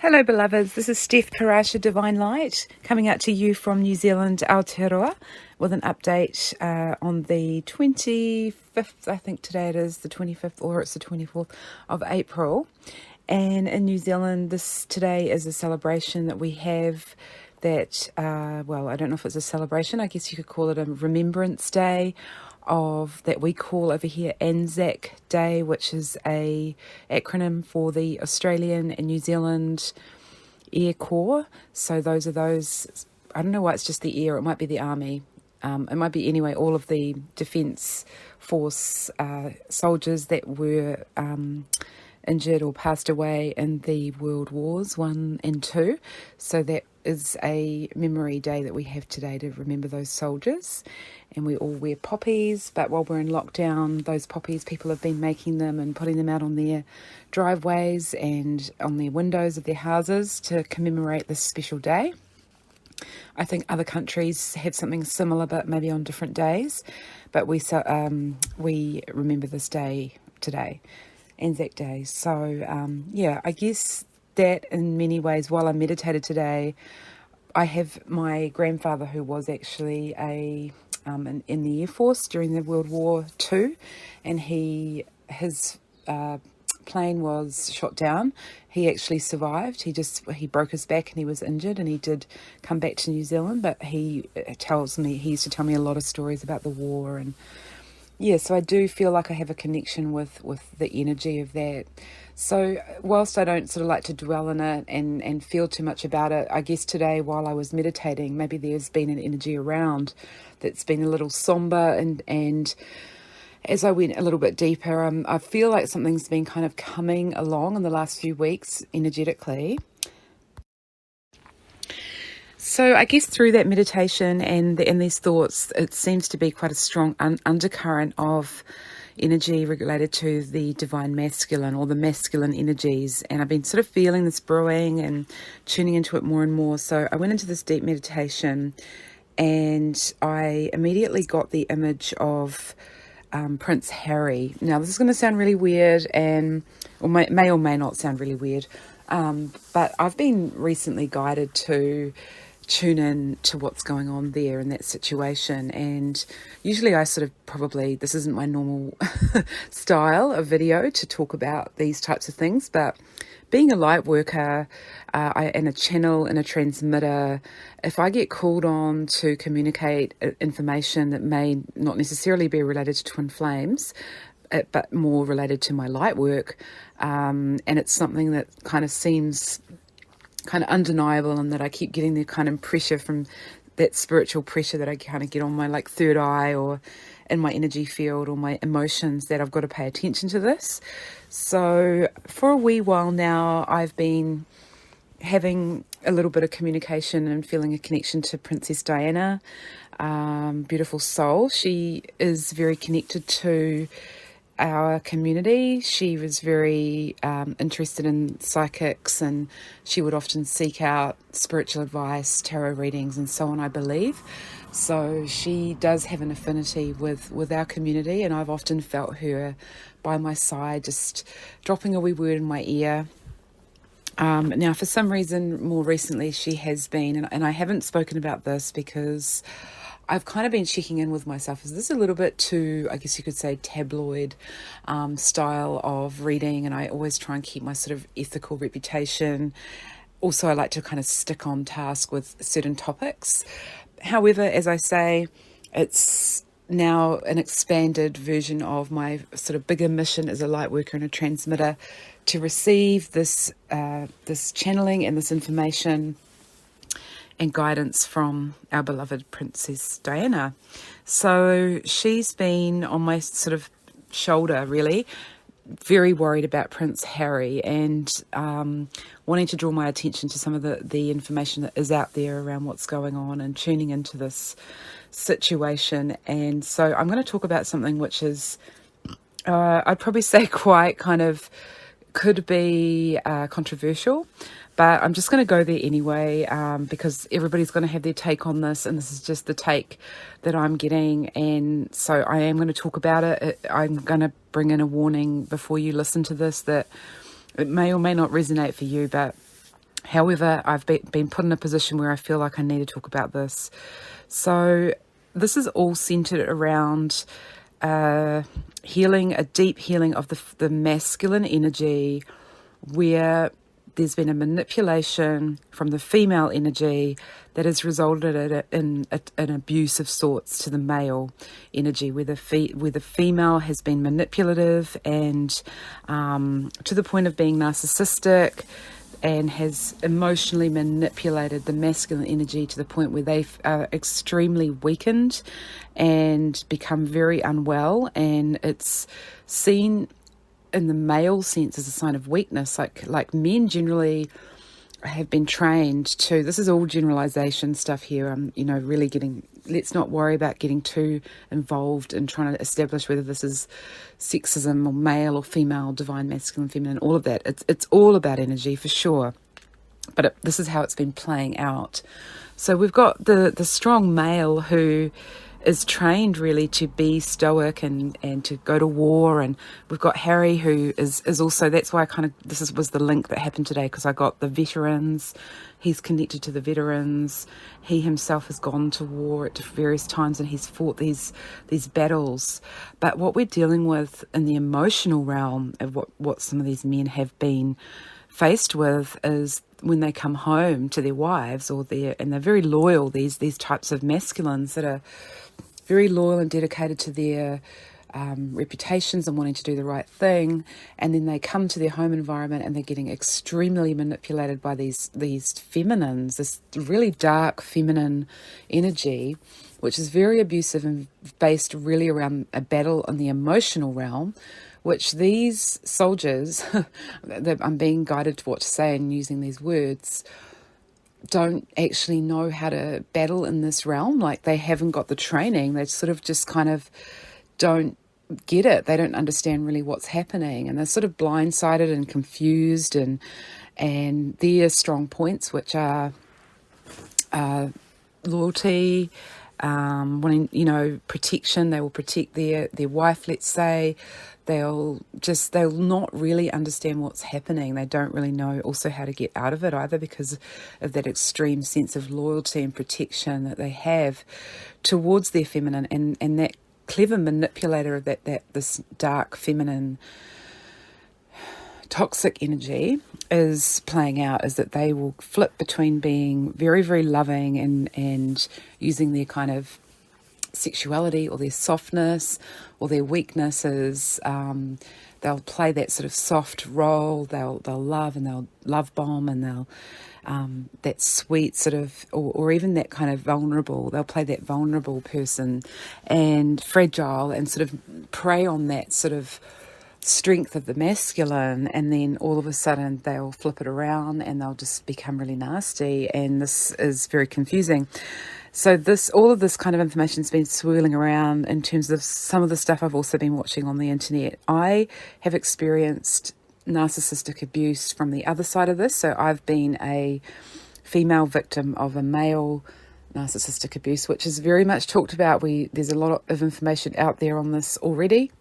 Hello beloveds, this is Steph Parasha Divine Light coming out to you from New Zealand, Aotearoa, with an update on the 25th, I think today it is, the 25th or it's the 24th of April. And in New Zealand, today is a celebration that we have that, well, I don't know if it's a celebration, I guess you could call it a Remembrance Day of that we call over here Anzac Day, which is a acronym for the Australian and New Zealand Air Corps. So those are those, I don't know why it's just the air, it might be the army. It might be anyway, all of the Defence Force soldiers that were injured or passed away in the World Wars 1 and 2. So that is a memory day that we have today to remember those soldiers. And we all wear poppies, but while we're in lockdown, those poppies, people have been making them and putting them out on their driveways and on their windows of their houses to commemorate this special day. I think other countries have something similar, but maybe on different days. But we remember this day today, Anzac Day. So, yeah, I guess that in many ways, while I meditated today, I have my grandfather who was actually in the Air Force during the World War II, and his plane was shot down. He actually survived. He broke his back and he was injured, and he did come back to New Zealand, but he used to tell me a lot of stories about the war. And yeah, so I do feel like I have a connection with the energy of that. So whilst I don't sort of like to dwell in it and feel too much about it, I guess today while I was meditating, maybe there's been an energy around that's been a little somber, and as I went a little bit deeper, I feel like something's been kind of coming along in the last few weeks energetically. So I guess through that meditation and these thoughts, it seems to be quite a strong undercurrent of energy related to the divine masculine or the masculine energies. And I've been sort of feeling this brewing and tuning into it more and more. So I went into this deep meditation and I immediately got the image of Prince Harry. Now this is going to sound really weird or may not sound really weird. But I've been recently guided to tune in to what's going on there in that situation, and usually I sort of this isn't my normal style of video to talk about these types of things, but being a light worker and a channel and a transmitter, if I get called on to communicate information that may not necessarily be related to twin flames, but more related to my light work, and it's something that kind of seems kind of undeniable, and that I keep getting the kind of pressure from that spiritual pressure that I kind of get on my third eye or in my energy field or my emotions, that I've got to pay attention to this. So for a wee while now, I've been having a little bit of communication and feeling a connection to Princess Diana, beautiful soul. She is very connected to our community. She was very interested in psychics, and she would often seek out spiritual advice, tarot readings and so on, I believe. So she does have an affinity with our community, and I've often felt her by my side, just dropping a wee word in my ear. Now for some reason more recently she has been, and I haven't spoken about this because I've kind of been checking in with myself. Is this a little bit too, I guess you could say, tabloid style of reading? And I always try and keep my sort of ethical reputation. Also, I like to kind of stick on task with certain topics. However, as I say, it's now an expanded version of my sort of bigger mission as a light worker and a transmitter to receive this channeling and this information and guidance from our beloved Princess Diana. So she's been on my sort of shoulder, really, very worried about Prince Harry, and wanting to draw my attention to some of the information that is out there around what's going on and tuning into this situation. And so I'm going to talk about something which is, I'd probably say quite kind of could be controversial, but I'm just going to go there anyway, because everybody's going to have their take on this, and this is just the take that I'm getting. And so I am going to talk about it. I'm going to bring in a warning before you listen to this that it may or may not resonate for you, but However, I've been put in a position where I feel like I need to talk about this. So this is all centered around healing, a deep healing of the masculine energy, where there's been a manipulation from the female energy that has resulted in an abuse of sorts to the male energy, where the female has been manipulative and to the point of being narcissistic, and has emotionally manipulated the masculine energy to the point where they are extremely weakened and become very unwell, and it's seen in the male sense as a sign of weakness. Like men generally have been trained to, this is all generalization stuff here, really let's not worry about getting too involved in trying to establish whether this is sexism or male or female, divine, masculine, feminine, all of that. It's all about energy for sure, but this is how it's been playing out. So we've got the strong male who is trained really to be stoic and to go to war, and we've got Harry who is also, that's why was the link that happened today, because I got the veterans. He's connected to the veterans. He himself has gone to war at various times and he's fought these battles. But what we're dealing with in the emotional realm of what some of these men have been faced with is when they come home to their wives, and they're very loyal, these types of masculines that are very loyal and dedicated to their reputations and wanting to do the right thing, and then they come to their home environment and they're getting extremely manipulated by these feminines, this really dark feminine energy, which is very abusive and based really around a battle in the emotional realm, which these soldiers, that I'm being guided to what to say and using these words, don't actually know how to battle in this realm. Like, they haven't got the training. They sort of just kind of don't get it. They don't understand really what's happening, and they're sort of blindsided and confused, and their strong points, which are loyalty, wanting, protection. They will protect their wife, let's say. They'll not really understand what's happening. They don't really know also how to get out of it either, because of that extreme sense of loyalty and protection that they have towards their feminine, and that clever manipulator of this dark feminine toxic energy is playing out, is that they will flip between being very, very loving and using their kind of sexuality or their softness or their weaknesses. They'll play that sort of soft role. They'll love, and they'll love bomb, and they'll that sweet sort of, or even that kind of vulnerable. They'll play that vulnerable person and fragile, and sort of prey on that sort of strength of the masculine, and then all of a sudden they'll flip it around and they'll just become really nasty, and this is very confusing. So all of this kind of information has been swirling around in terms of some of the stuff I've also been watching on the internet. I have experienced narcissistic abuse from the other side of this. So I've been a female victim of a male narcissistic abuse, which is very much talked about. There's a lot of information out there on this already.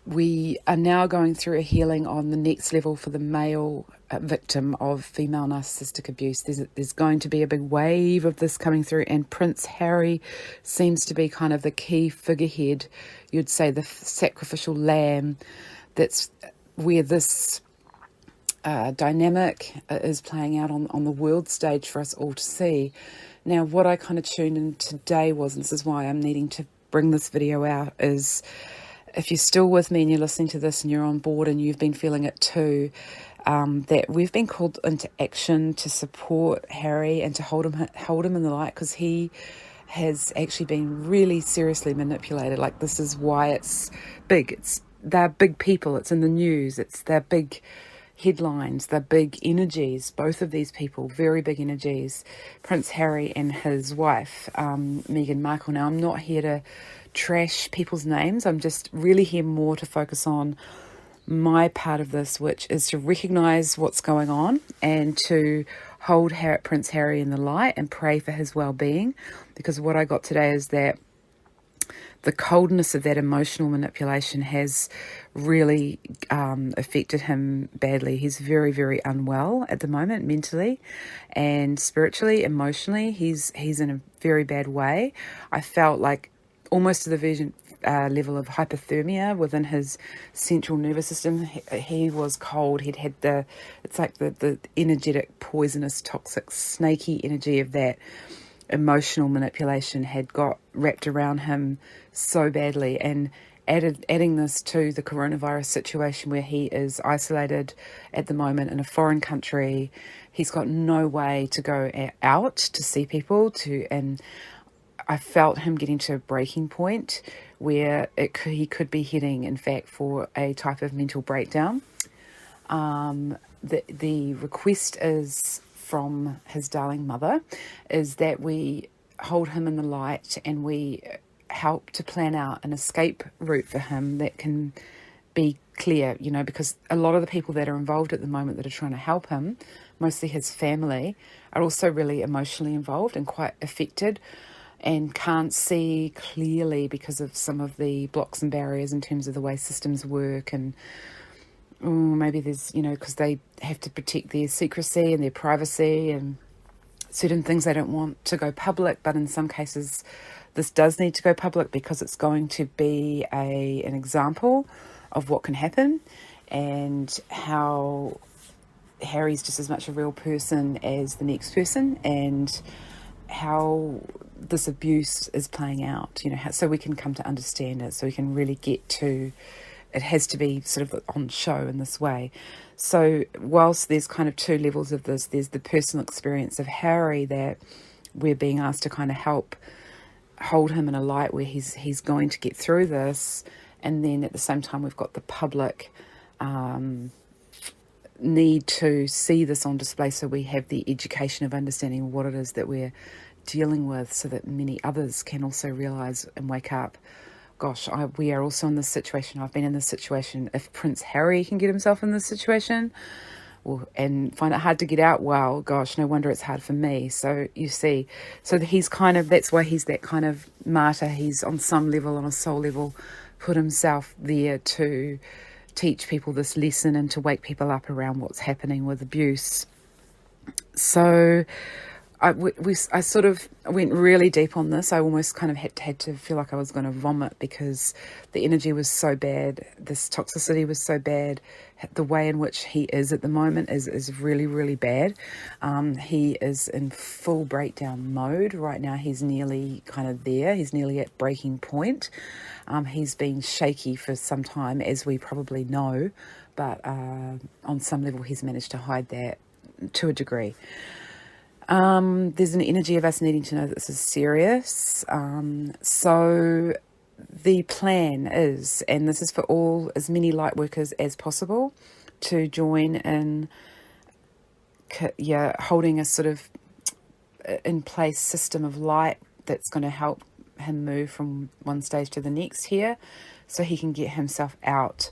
We are now going through a healing on the next level for the male victim of female narcissistic abuse. There's going to be a big wave of this coming through, and Prince Harry seems to be kind of the key figurehead, you'd say the sacrificial lamb, that's where this dynamic is playing out on the world stage for us all to see. Now, what I kind of tuned in today was, and this is why I'm needing to bring this video out, is if you're still with me and you're listening to this and you're on board and you've been feeling it too, that we've been called into action to support Harry and to hold him in the light, because he has actually been really seriously manipulated. Like, this is why it's big. They're big people. It's in the news. They're big headlines. They're big energies. Both of these people, very big energies. Prince Harry and his wife, Meghan Markle. Now, I'm not here to trash people's names. I'm just really here more to focus on my part of this, which is to recognize what's going on and to hold Prince Harry in the light and pray for his well-being. Because what I got today is that the coldness of that emotional manipulation has really affected him badly. He's very, very unwell at the moment, mentally and spiritually, emotionally. He's in a very bad way. I felt like almost to the level of hypothermia within his central nervous system. He was cold. He'd had it's like the energetic, poisonous, toxic, snaky energy of that emotional manipulation had got wrapped around him so badly, and adding this to the coronavirus situation where he is isolated at the moment in a foreign country. He's got no way to go out to see people, and I felt him getting to a breaking point where he could be heading, in fact, for a type of mental breakdown. The request is from his darling mother is that we hold him in the light and we help to plan out an escape route for him that can be clear, because a lot of the people that are involved at the moment that are trying to help him, mostly his family, are also really emotionally involved and quite affected and can't see clearly because of some of the blocks and barriers in terms of the way systems work. And maybe there's, because they have to protect their secrecy and their privacy and certain things they don't want to go public. But in some cases, this does need to go public because it's going to be an example of what can happen and how Harry's just as much a real person as the next person, and how this abuse is playing out, so we can come to understand it, so we can really get to, it has to be sort of on show in this way. So whilst there's kind of two levels of this, there's the personal experience of Harry that we're being asked to kind of help hold him in a light where he's going to get through this, and then at the same time we've got the public need to see this on display, so we have the education of understanding what it is that we're dealing with, so that many others can also realise and wake up. Gosh, we are also in this situation. I've been in this situation. If Prince Harry can get himself in this situation and find it hard to get out, well, gosh, no wonder it's hard for me. So you see, he's that's why he's that kind of martyr. He's on some level, on a soul level, put himself there to teach people this lesson and to wake people up around what's happening with abuse. So I sort of went really deep on this. I almost kind of had to feel like I was going to vomit because the energy was so bad. This toxicity was so bad. The way in which he is at the moment is really, really bad. He is in full breakdown mode right now. He's nearly kind of there. He's nearly at breaking point. He's been shaky for some time, as we probably know, but on some level he's managed to hide that to a degree. There's an energy of us needing to know that this is serious. So the plan is, and this is for as many light workers as possible, to join in, holding a sort of in place system of light that's going to help him move from one stage to the next here, so he can get himself out.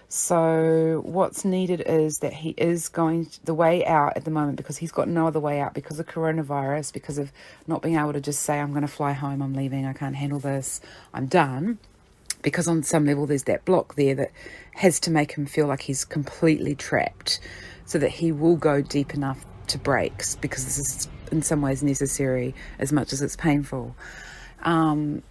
So what's needed is that he is going the way out at the moment, because he's got no other way out because of coronavirus, because of not being able to just say, I'm going to fly home, I'm leaving, I can't handle this, I'm done. Because on some level there's that block there that has to make him feel like he's completely trapped, so that he will go deep enough to break, because this is in some ways necessary as much as it's painful.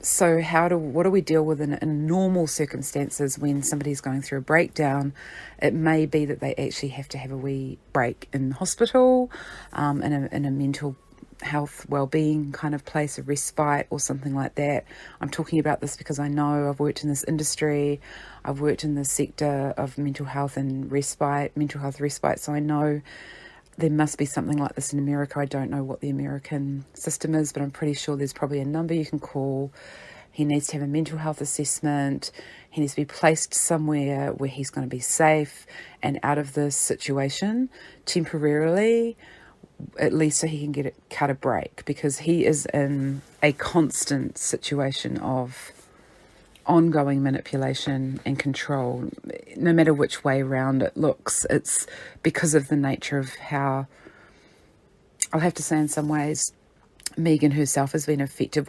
So what do we deal with in normal circumstances when somebody's going through a breakdown? It may be that they actually have to have a wee break in hospital, in a mental health well-being kind of place, a respite or something like that. I'm talking about this because I know I've worked in this industry. I've worked in the sector of mental health respite, so I know there must be something like this in America. I don't know what the American system is, but I'm pretty sure there's probably a number you can call. He needs to have a mental health assessment. He needs to be placed somewhere where he's going to be safe and out of this situation temporarily, at least so he can cut a break, because he is in a constant situation of ongoing manipulation and control, no matter which way around it looks. It's because of the nature of how, I'll have to say in some ways, Megan herself has been affected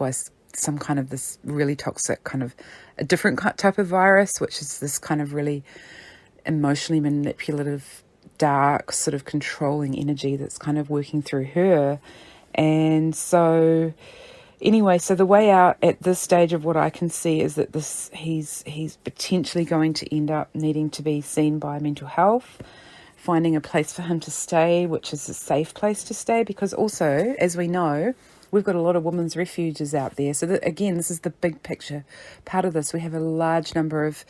some kind of this really toxic kind of a different type of virus, which is this kind of really emotionally manipulative, dark, sort of controlling energy that's kind of working through her. And so anyway, so the way out at this stage of what I can see is that he's potentially going to end up needing to be seen by mental health, finding a place for him to stay, which is a safe place to stay, because also, as we know, we've got a lot of women's refuges out there. So that, again, this is the big picture part of this. We have a large number of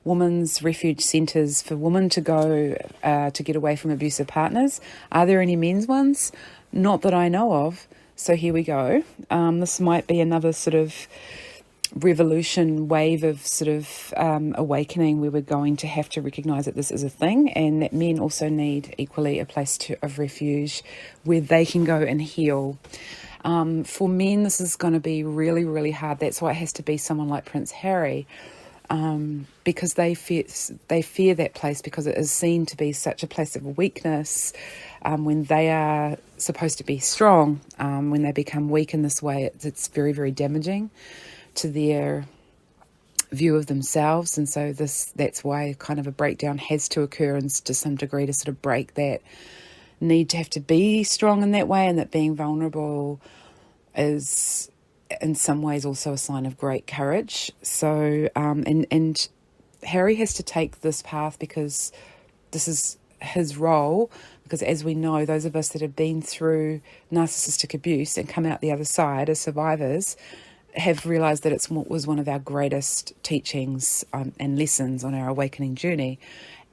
women's refuge centres for women to go to get away from abusive partners. Are there any men's ones? Not that I know of. So here we go. This might be another sort of revolution wave of sort of awakening, where we're going to have to recognise that this is a thing, and that men also need equally a place of refuge where they can go and heal. For men, this is going to be really, really hard. That's why it has to be someone like Prince Harry, because they fear that place, because it is seen to be such a place of weakness. When they are supposed to be strong, when they become weak in this way, it's very, very damaging to their view of themselves. And so that's why kind of a breakdown has to occur, and to some degree to sort of break that need to have to be strong in that way, and that being vulnerable is in some ways also a sign of great courage. So and Harry has to take this path because this is his role, because as we know, those of us that have been through narcissistic abuse and come out the other side as survivors have realised that it was one of our greatest teachings and lessons on our awakening journey,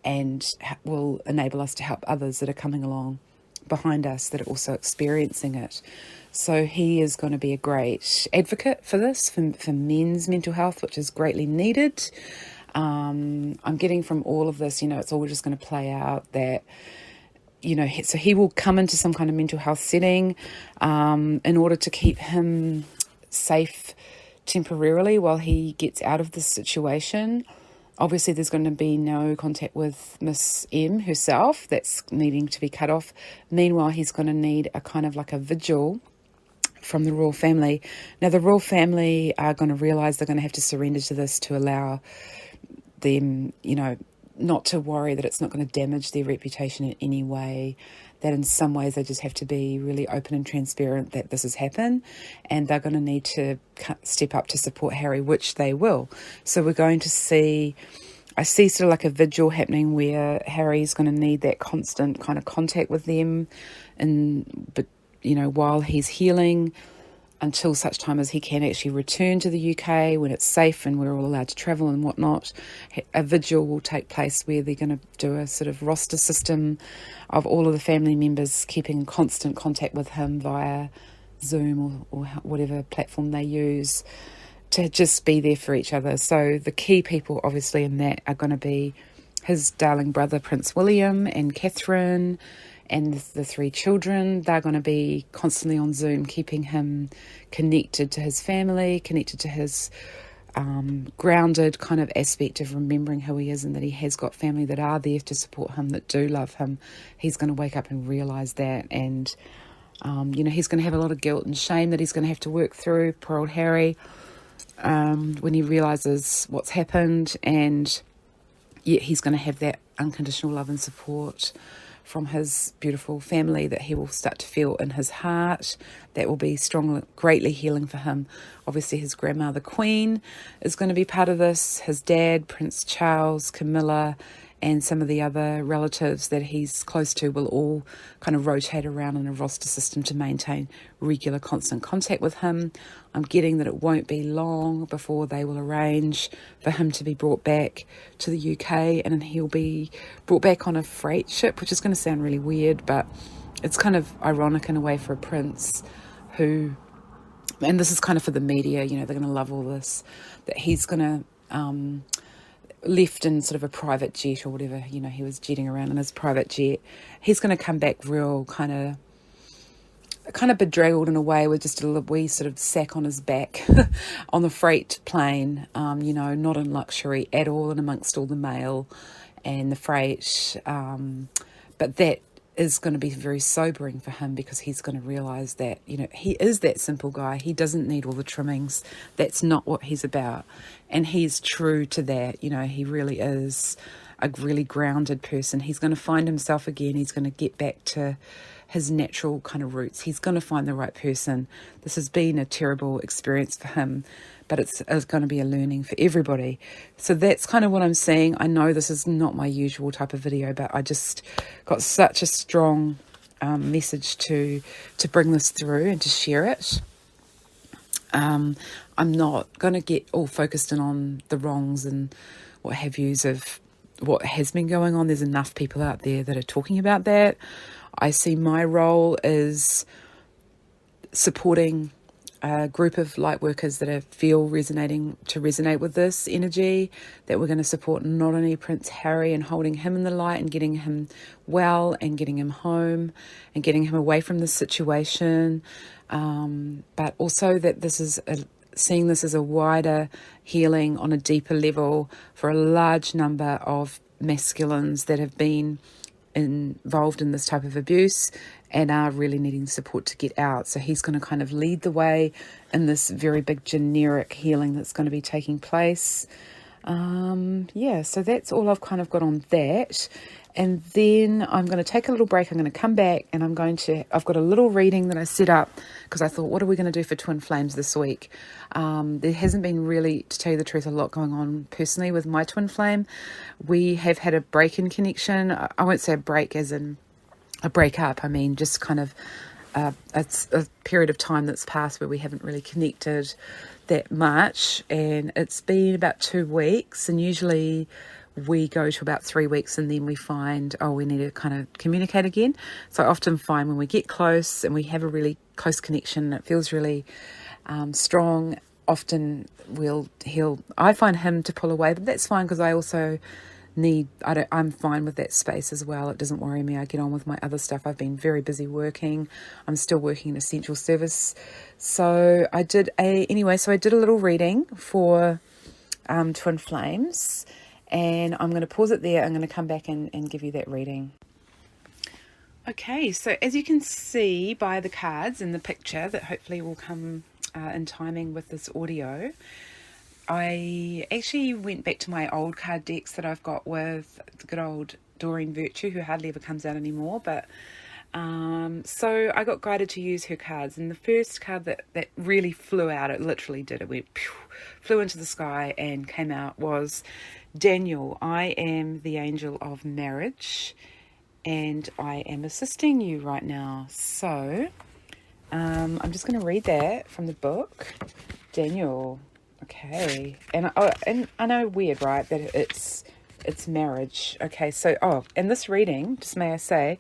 and will enable us to help others that are coming along behind us that are also experiencing it. So he is going to be a great advocate for this, for men's mental health, which is greatly needed. I'm getting from all of this, it's all just going to play out that, so he will come into some kind of mental health setting in order to keep him safe temporarily while he gets out of this situation. Obviously, there's going to be no contact with Miss M herself. That's needing to be cut off. Meanwhile, he's going to need a kind of like a vigil from the royal family. Now, the royal family are going to realise they're going to have to surrender to this to allow them, not to worry that it's not going to damage their reputation in any way, that in some ways they just have to be really open and transparent that this has happened, and they're going to need to step up to support Harry, which they will. So we're going to see, I see sort of like a vigil happening where Harry's going to need that constant kind of contact with them, but while he's healing, until such time as he can actually return to the UK when it's safe and we're all allowed to travel and whatnot. A vigil will take place where they're going to do a sort of roster system of all of the family members keeping constant contact with him via Zoom or whatever platform they use, to just be there for each other. So the key people obviously in that are going to be his darling brother Prince William and Catherine, and the three children. They're going to be constantly on Zoom, keeping him connected to his family, connected to his grounded kind of aspect of remembering who he is, and that he has got family that are there to support him, that do love him. He's going to wake up and realise that, and he's going to have a lot of guilt and shame that he's going to have to work through, poor old Harry, when he realises what's happened. And yet he's going to have that unconditional love and support from his beautiful family that he will start to feel in his heart. That will be strongly, greatly healing for him. Obviously his grandma, the Queen, is going to be part of this. His dad, Prince Charles, Camilla, and some of the other relatives that he's close to will all kind of rotate around in a roster system to maintain regular, constant contact with him. I'm getting that it won't be long before they will arrange for him to be brought back to the UK, and then he'll be brought back on a freight ship, which is going to sound really weird, but it's kind of ironic in a way for a prince who, and this is kind of for the media, they're going to love all this, that he's going to left in sort of a private jet or whatever, he was jetting around in his private jet. He's going to come back real kind of bedraggled in a way, with just a wee sort of sack on his back on the freight plane, not in luxury at all, and amongst all the mail and the freight, but that is going to be very sobering for him, because he's going to realize that, he is that simple guy. He doesn't need all the trimmings. That's not what he's about. And he's true to that. He really is a really grounded person. He's going to find himself again. He's going to get back to his natural kind of roots. He's going to find the right person. This has been a terrible experience for him, but it's going to be a learning for everybody. So that's kind of what I'm seeing. I know this is not my usual type of video, but I just got such a strong message to bring this through and to share it. I'm not going to get all focused in on the wrongs and what have yous of what has been going on. There's enough people out there that are talking about that. I see my role as supporting a group of light workers that feel resonate with this energy, that we're going to support not only Prince Harry and holding him in the light and getting him well and getting him home and getting him away from this situation, but also that this is seeing this as a wider healing on a deeper level for a large number of masculines that have been involved in this type of abuse and are really needing support to get out. So he's going to kind of lead the way in this very big generic healing that's going to be taking place. So that's all I've kind of got on that. And then I'm going to take a little break. I'm going to come back and I've got a little reading that I set up because I thought, what are we going to do for Twin Flames this week? There hasn't been really, to tell you the truth, a lot going on personally with my twin flame. We have had a break in connection. I won't say a break as in a break up. I mean, just kind of it's a period of time that's passed where we haven't really connected that much. And it's been about 2 weeks, and usually we go to about 3 weeks and then we find, we need to kind of communicate again. So I often find when we get close and we have a really close connection, it feels really strong. Often I find him to pull away, but that's fine because I also I'm fine with that space as well. It doesn't worry me. I get on with my other stuff. I've been very busy working. I'm still working in essential service. So I did a little reading for Twin Flames, and I'm going to pause it there. I'm going to come back and give you that reading. Okay, so as you can see by the cards in the picture that hopefully will come in timing with this audio, I actually went back to my old card decks that I've got with the good old Doreen Virtue, who hardly ever comes out anymore, but so I got guided to use her cards, and the first card that really flew out, it literally did, it went flew into the sky and came out, was Daniel, I am the angel of marriage and I am assisting you right now. So I'm just going to read that from the book. Daniel. Okay, and I know, weird, right, that it's marriage. Okay, so and this reading, just may I say,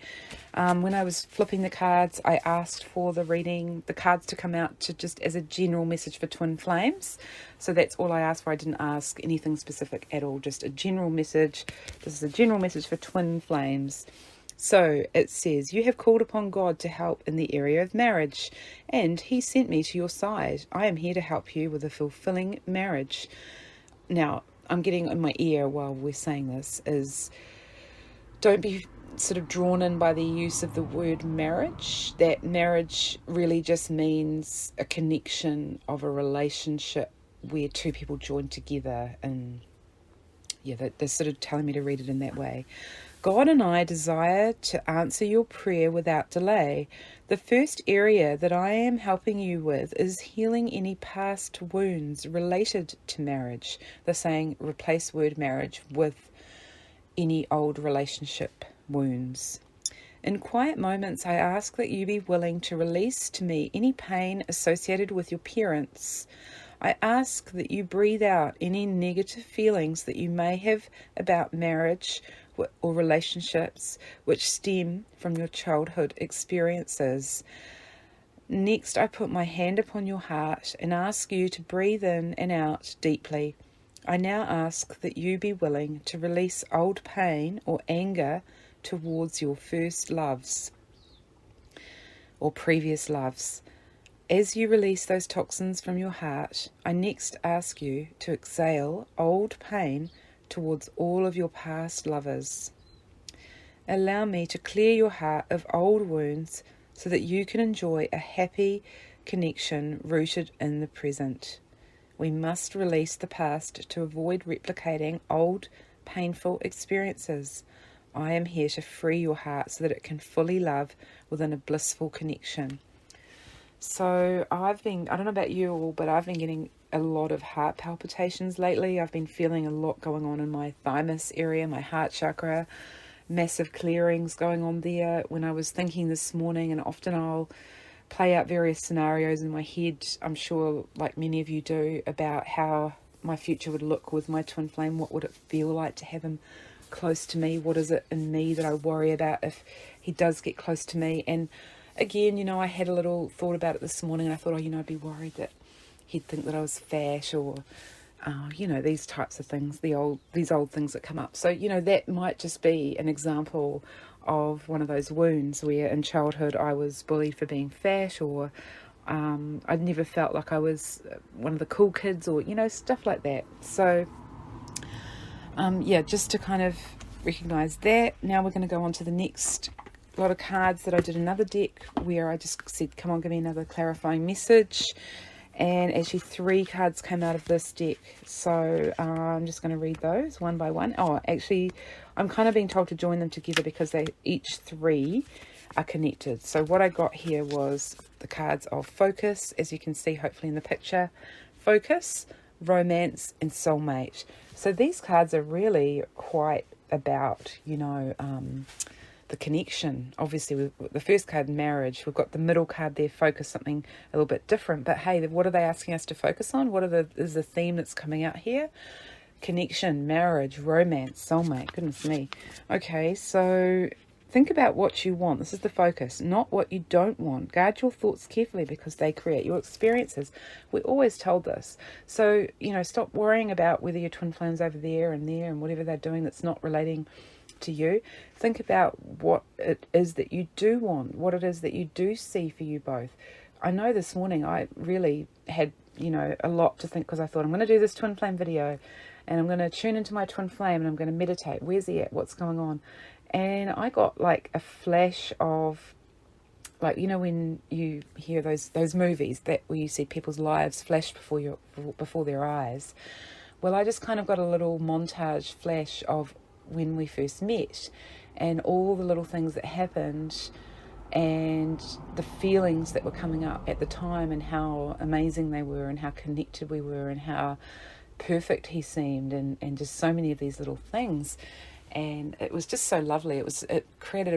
when I was flipping the cards, I asked for the cards to come out to just as a general message for Twin Flames. So that's all I asked for. I didn't ask anything specific at all, just a general message. This is a general message for Twin Flames. So it says, you have called upon God to help in the area of marriage, and he sent me to your side. I am here to help you with a fulfilling marriage. Now, I'm getting in my ear while we're saying this is, don't be sort of drawn in by the use of the word marriage. That marriage really just means a connection of a relationship where two people join together, and they're sort of telling me to read it in that way. God and I desire to answer your prayer without delay. The first area that I am helping you with is healing any past wounds related to marriage. They're saying replace word marriage with any old relationship wounds. In quiet moments, I ask that you be willing to release to me any pain associated with your parents. I ask that you breathe out any negative feelings that you may have about marriage or relationships which stem from your childhood experiences. Next, I put my hand upon your heart and ask you to breathe in and out deeply. I now ask that you be willing to release old pain or anger towards your first loves or previous loves. As you release those toxins from your heart, I next ask you to exhale old pain towards all of your past lovers. Allow me to clear your heart of old wounds so that you can enjoy a happy connection rooted in the present. We must release the past to avoid replicating old, painful experiences. I am here to free your heart so that it can fully love within a blissful connection. So I don't know about you all, but I've been getting a lot of heart palpitations lately. I've been feeling a lot going on in my thymus area, my heart chakra, massive clearings going on there. When I was thinking this morning, and often I'll play out various scenarios in my head, I'm sure like many of you do, about how my future would look with my twin flame. What would it feel like to have him close to me? What is it in me that I worry about if he does get close to me? And again, you know, I had a little thought about it this morning, and I thought, oh, you know, I'd be worried that he'd think that I was fat, or you know, these types of things, these old things that come up. So, you know, that might just be an example of one of those wounds where in childhood I was bullied for being fat, or I'd never felt like I was one of the cool kids, or, you know, stuff like that. So yeah, just to kind of recognize that. Now we're going to go on to the next lot of cards that I did another deck where I just said, come on, give me another clarifying message. And actually 3 cards came out of this deck, so I'm just going to read those one by one. Oh, actually, I'm kind of being told to join them together because they each 3 are connected. So what I got here was the cards of focus, as you can see hopefully in the picture, focus, romance, and soulmate. So these cards are really quite about, you know, the connection. Obviously, with the first card, marriage. We've got the middle card there, focus, something a little bit different. But hey, what are they asking us to focus on? Is the theme that's coming out here? Connection, marriage, romance, soulmate. Goodness me. Okay, so think about what you want. This is the focus, not what you don't want. Guard your thoughts carefully because they create your experiences. We're always told this. So, you know, stop worrying about whether your twin flame's over there and whatever they're doing that's not relating to you. Think about what it is that you do want, what it is that you do see for you both. I know this morning I really had, you know, a lot to think, because I thought I'm going to do this twin flame video and I'm going to tune into my twin flame and I'm going to meditate. Where's he at? What's going on? And I got like a flash of, like, you know, when you hear those movies where you see people's lives flash before their eyes. Well, I just kind of got a little montage flash of when we first met and all the little things that happened and the feelings that were coming up at the time and how amazing they were and how connected we were and how perfect he seemed and just so many of these little things. And it was just so lovely. It created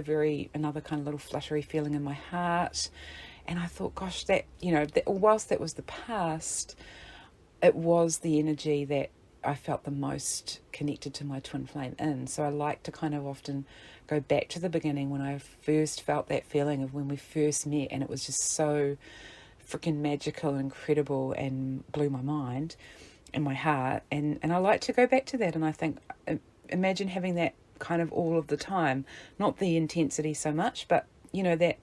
another kind of little fluttery feeling in my heart. And I thought, gosh, that, you know, whilst that was the past, it was the energy that I felt the most connected to my twin flame in. So I like to kind of often go back to the beginning when I first felt that feeling of when we first met, and it was just so freaking magical and incredible and blew my mind and my heart. And I like to go back to that, and I think, imagine having that kind of all of the time, not the intensity so much, but, you know, that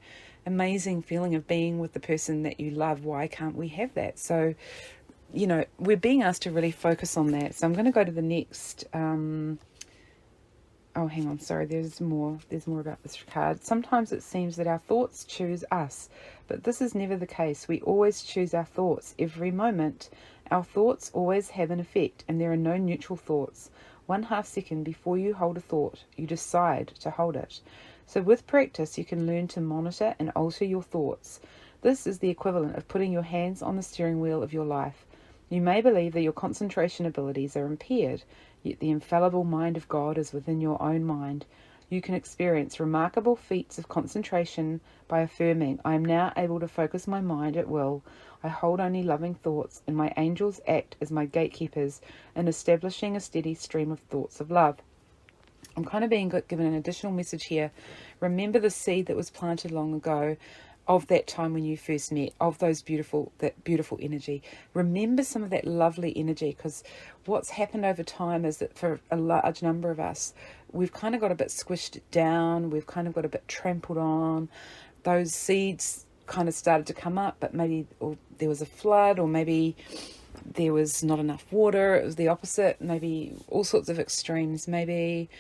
amazing feeling of being with the person that you love. Why can't we have that? So, you know, we're being asked to really focus on that. So I'm going to go to the next. Oh, hang on. Sorry, there's more about this card. Sometimes it seems that our thoughts choose us, but this is never the case. We always choose our thoughts every moment. Our thoughts always have an effect, and there are no neutral thoughts. 1/2 second before you hold a thought, you decide to hold it. So with practice, you can learn to monitor and alter your thoughts. This is the equivalent of putting your hands on the steering wheel of your life. You may believe that your concentration abilities are impaired, yet the infallible mind of God is within your own mind. You can experience remarkable feats of concentration by affirming, I am now able to focus my mind at will. I hold only loving thoughts, and my angels act as my gatekeepers in establishing a steady stream of thoughts of love. I'm kind of being given an additional message here. Remember the seed that was planted long ago, of that time when you first met, of that beautiful energy. Remember some of that lovely energy, because what's happened over time is that for a large number of us, we've kind of got a bit squished down, we've kind of got a bit trampled on. Those seeds kind of started to come up, but maybe there was a flood, or maybe there was not enough water. It was the opposite, maybe all sorts of extremes. Maybe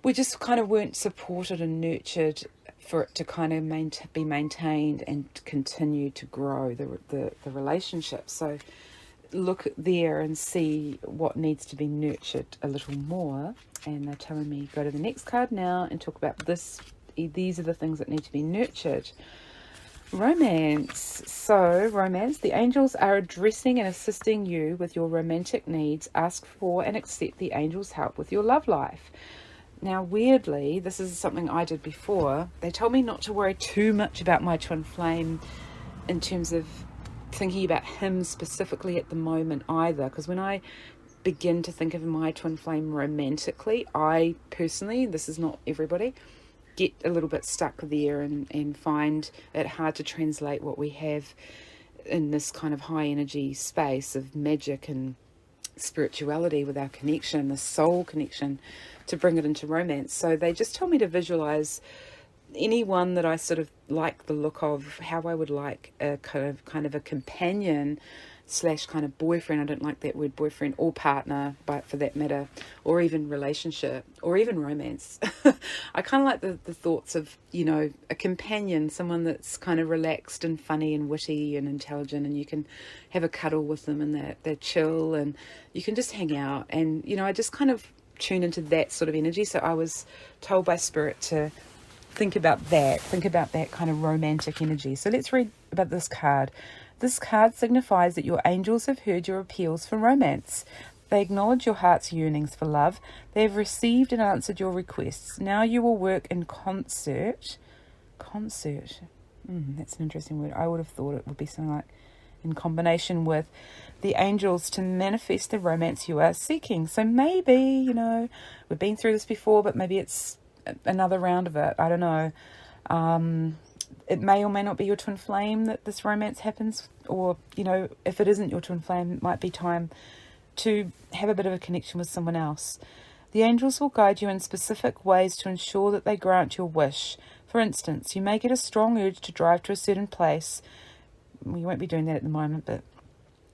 we just kind of weren't supported and nurtured for it to kind of be maintained and continue to grow the relationship. So look there and see what needs to be nurtured a little more. And they're telling me go to the next card now and talk about this. These are the things that need to be nurtured. Romance. So romance, the angels are addressing and assisting you with your romantic needs. Ask for and accept the angels' help with your love life. Now, weirdly, this is something I did before. They told me not to worry too much about my twin flame in terms of thinking about him specifically at the moment either, because when I begin to think of my twin flame romantically, I personally, this is not everybody, get a little bit stuck there and find it hard to translate what we have in this kind of high energy space of magic and spirituality with our connection, the soul connection, to bring it into romance. So they just told me to visualize anyone that I sort of like the look of, how I would like a kind of a companion / kind of boyfriend. I don't like that word boyfriend, or partner, but for that matter, or even relationship, or even romance. I kind of like the thoughts of, you know, a companion, someone that's kind of relaxed and funny and witty and intelligent, and you can have a cuddle with them and they're chill and you can just hang out. And, you know, I just kind of tune into that sort of energy. So I was told by Spirit to think about that kind of romantic energy. So let's read about this card. This card signifies that your angels have heard your appeals for romance. They acknowledge your heart's yearnings for love. They have received and answered your requests. Now you will work in concert. Concert. That's an interesting word. I would have thought it would be something like in combination with the angels to manifest the romance you are seeking. So maybe, you know, we've been through this before, but maybe it's another round of it. I don't know. It may or may not be your twin flame that this romance happens, or, you know, if it isn't your twin flame, it might be time to have a bit of a connection with someone else. The angels will guide you in specific ways to ensure that they grant your wish. For instance, you may get a strong urge to drive to a certain place. You won't be doing that at the moment, but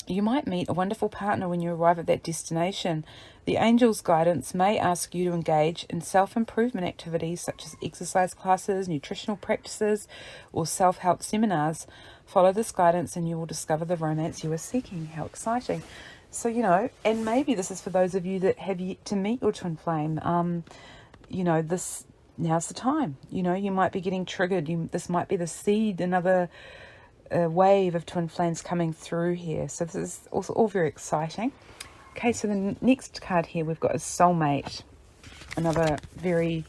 you might meet a wonderful partner when you arrive at that destination. The angels' guidance may ask you to engage in self-improvement activities such as exercise classes, nutritional practices, or self-help seminars. Follow this guidance and you will discover the romance you are seeking. How exciting. So, you know, and maybe this is for those of you that have yet to meet your twin flame. You know, now's the time. You know, you might be getting triggered. This might be the seed, another wave of twin flames coming through here. So this is also all very exciting. Okay, so the next card here we've got is soulmate, another very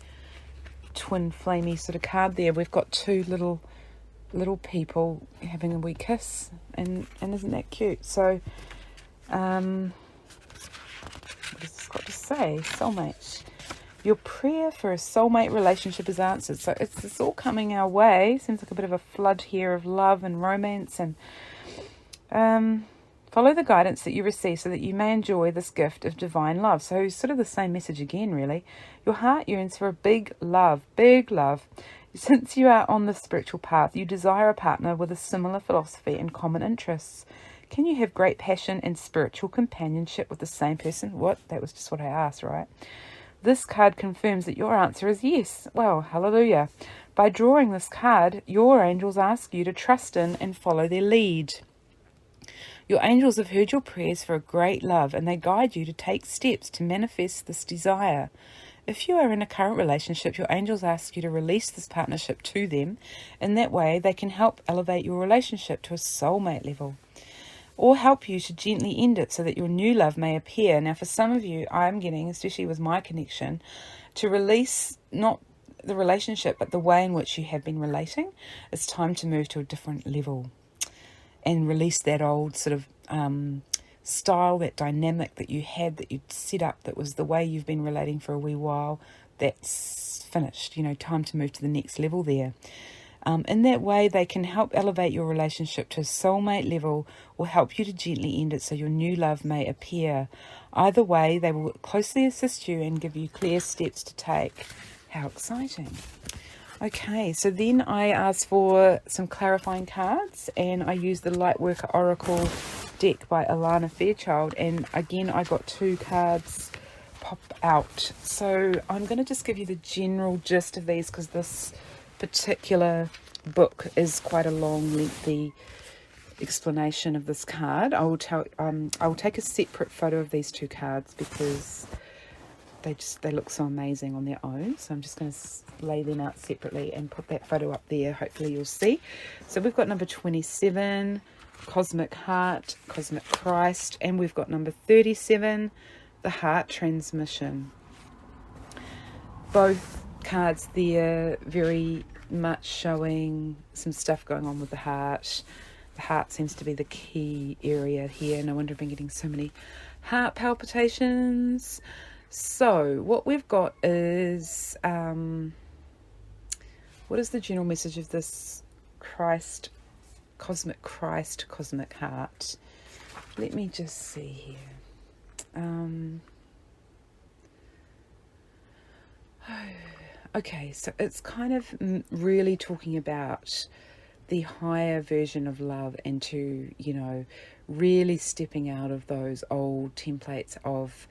twin flamey sort of card there. We've got two little people having a wee kiss, and isn't that cute? So what has this got to say? Soulmate. Your prayer for a soulmate relationship is answered. So it's all coming our way. Seems like a bit of a flood here of love and romance. And follow the guidance that you receive so that you may enjoy this gift of divine love. So sort of the same message again, really. Your heart yearns for a big love, big love. Since you are on the spiritual path, you desire a partner with a similar philosophy and common interests. Can you have great passion and spiritual companionship with the same person? What? That was just what I asked, right? This card confirms that your answer is yes. Well, hallelujah. By drawing this card, your angels ask you to trust in and follow their lead. Your angels have heard your prayers for a great love, and they guide you to take steps to manifest this desire. If you are in a current relationship, your angels ask you to release this partnership to them. In that way, they can help elevate your relationship to a soulmate level, or help you to gently end it so that your new love may appear. Now, for some of you, I'm getting, especially with my connection, to release not the relationship, but the way in which you have been relating. It's time to move to a different level and release that old sort of style, that dynamic that you had, that you'd set up, that was the way you've been relating for a wee while. That's finished. You know, time to move to the next level there. In that way, they can help elevate your relationship to a soulmate level, or help you to gently end it so your new love may appear. Either way, they will closely assist you and give you clear steps to take. How exciting. Okay, so then I asked for some clarifying cards, and I used the Lightworker Oracle deck by Alana Fairchild, and again I got two cards pop out. So I'm going to just give you the general gist of these, because this particular book is quite a long, lengthy explanation of this card. I will take a separate photo of these two cards because they look so amazing on their own. So I'm just going to lay them out separately and put that photo up there. Hopefully you'll see. So we've got number 27, Cosmic Heart, Cosmic Christ, and we've got number 37, the Heart Transmission. Both cards there very much showing some stuff going on with the heart. The heart seems to be the key area here. No wonder I've been getting so many heart palpitations. So what we've got is, what is the general message of this Cosmic Heart? Let me just see here. Okay, so it's kind of really talking about the higher version of love, and to, really stepping out of those old templates of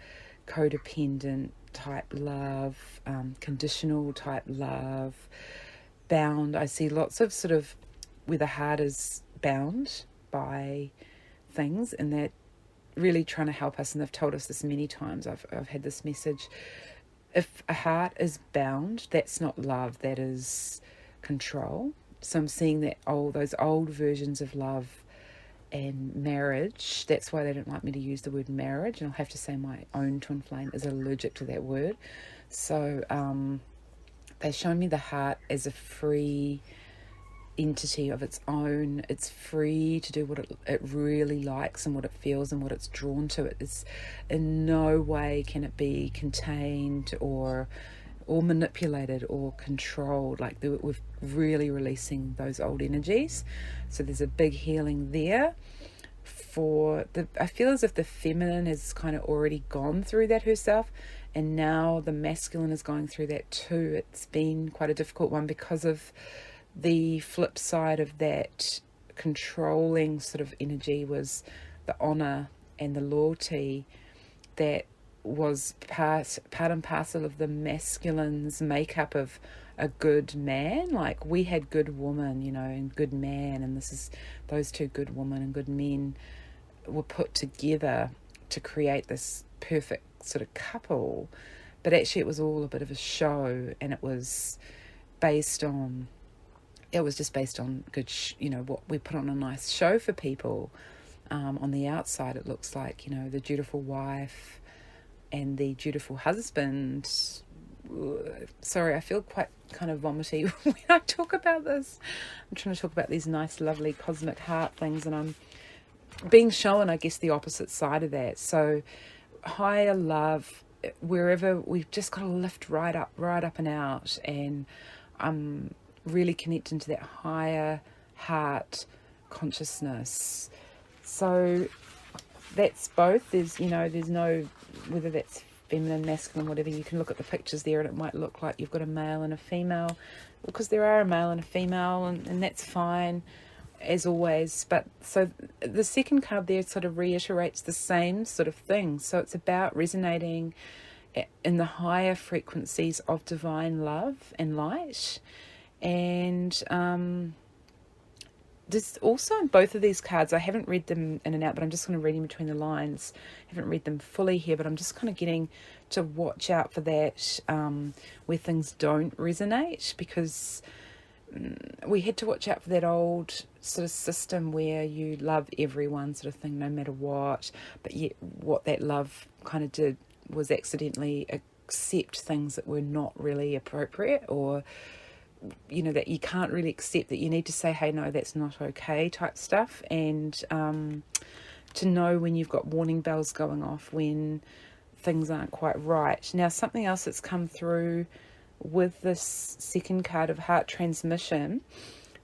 codependent type love, conditional type love, bound. I see lots of sort of where the heart is bound by things, and they're really trying to help us, and they've told us this many times. I've had this message. If a heart is bound, that's not love, that is control. So I'm seeing that those old versions of love and marriage, that's why they don't like me to use the word marriage, and I'll have to say my own twin flame is allergic to that word. So they show me the heart as a free entity of its own. It's free to do what it really likes and what it feels and what it's drawn to. It's in no way can it be contained or manipulated or controlled. Like we're really releasing those old energies. So there's a big healing there. I feel as if the feminine has kind of already gone through that herself, and now the masculine is going through that too. It's been quite a difficult one because of the flip side of that controlling sort of energy was the honor and the loyalty that was part and parcel of the masculine's makeup of a good man. Like we had good woman, and good man, and those two, good woman and good men, were put together to create this perfect sort of couple. But actually it was all a bit of a show, and it was just based on good, what we put on a nice show for people. On the outside, it looks like, the dutiful wife and the dutiful husband. Sorry, I feel quite kind of vomity when I talk about this. I'm trying to talk about these nice, lovely cosmic heart things, and I'm being shown, I guess, the opposite side of that. So higher love, wherever, we've just got to lift right up and out, and I'm really connecting to that higher heart consciousness. So that's both. There's no, whether that's feminine, masculine, whatever. You can look at the pictures there and it might look like you've got a male and a female, because there are a male and a female, and that's fine as always. But so the second card there sort of reiterates the same sort of thing. So it's about resonating in the higher frequencies of divine love and light. And there's also in both of these cards, I haven't read them in and out, but I'm just going to read in between the lines. I haven't read them fully here, but I'm just kind of getting to watch out for that, where things don't resonate, because we had to watch out for that old sort of system where you love everyone sort of thing, no matter what, but yet what that love kind of did was accidentally accept things that were not really appropriate, or that you can't really accept, that you need to say, hey, no, that's not okay type stuff. And to know when you've got warning bells going off when things aren't quite right. Now, something else that's come through with this second card of heart transmission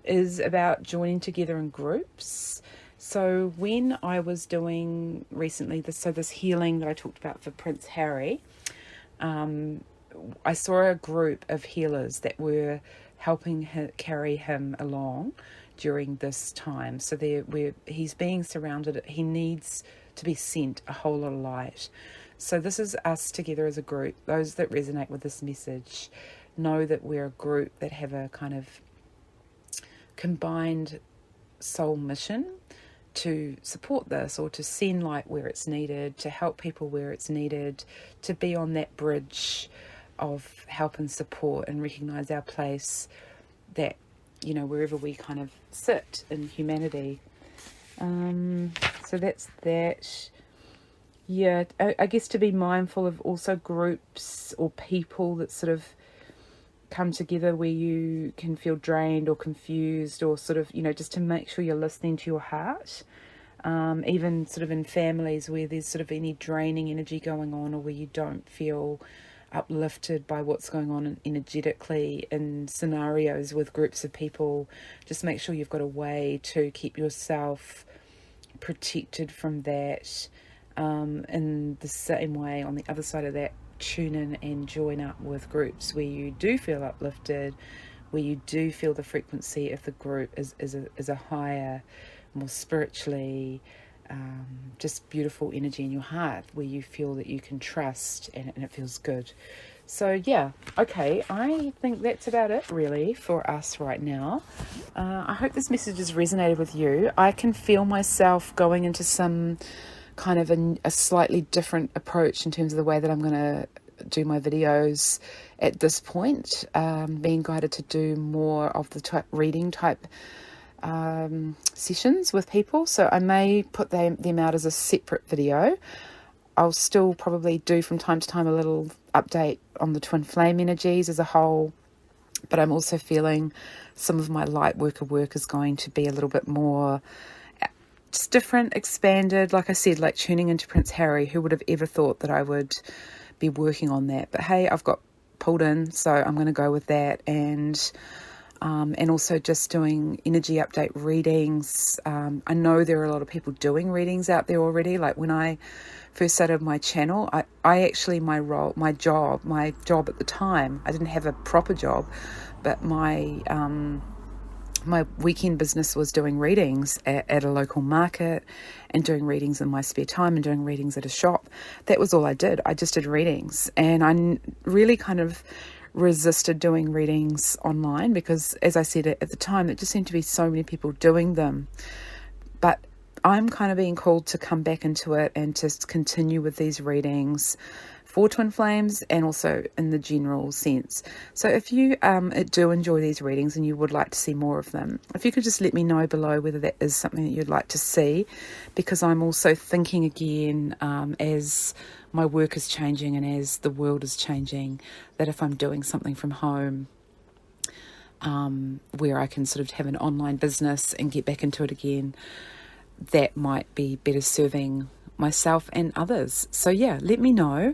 is about joining together in groups. So when I was doing recently this healing that I talked about for Prince Harry, I saw a group of healers that were helping carry him along during this time. So he's being surrounded, he needs to be sent a whole lot of light. So this is us together as a group. Those that resonate with this message know that we're a group that have a kind of combined soul mission to support this, or to send light where it's needed, to help people where it's needed, to be on that bridge of help and support, and recognize our place, that, you know, wherever we kind of sit in humanity. So that's that. Yeah, I guess to be mindful of also groups or people that sort of come together where you can feel drained or confused, or sort of, you know, just to make sure you're listening to your heart. Even sort of in families where there's sort of any draining energy going on, or where you don't feel uplifted by what's going on energetically in scenarios with groups of people, just make sure you've got a way to keep yourself protected from that. In the same way, on the other side of that, tune in and join up with groups where you do feel uplifted, where you do feel the frequency of the group is a higher, more spiritually, just beautiful energy in your heart, where you feel that you can trust, and it feels good. So yeah, okay, I think that's about it really for us right now. I hope this message has resonated with you. I can feel myself going into some kind of a slightly different approach in terms of the way that I'm going to do my videos at this point, being guided to do more of the reading type sessions with people. So I may put them out as a separate video. I'll still probably do from time to time a little update on the twin flame energies as a whole, but I'm also feeling some of my light worker work is going to be a little bit more just different, expanded. Like I said, like tuning into Prince Harry. Who would have ever thought that I would be working on that? But hey, I've got pulled in, so I'm going to go with that. And also just doing energy update readings. I know there are a lot of people doing readings out there already. Like when I first started my channel, I actually, my job at the time, I didn't have a proper job, but my weekend business was doing readings at a local market, and doing readings in my spare time, and doing readings at a shop. That was all I did. I just did readings, and I really kind of resisted doing readings online because, as I said at the time, there just seemed to be so many people doing them. But I'm kind of being called to come back into it and just continue with these readings for twin flames, and also in the general sense. So if you do enjoy these readings and you would like to see more of them, if you could just let me know below whether that is something that you'd like to see, because I'm also thinking again, as my work is changing and as the world is changing, that if I'm doing something from home, where I can sort of have an online business and get back into it again, that might be better serving myself and others. So yeah, let me know,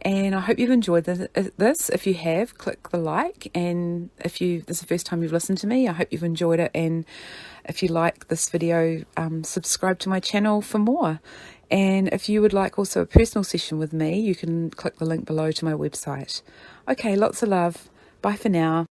and I hope you've enjoyed this. If you have, click the like, and if this is the first time you've listened to me, I hope you've enjoyed it. And if you like this video, subscribe to my channel for more. And if you would like also a personal session with me, you can click the link below to my website. Okay, lots of love. Bye for now.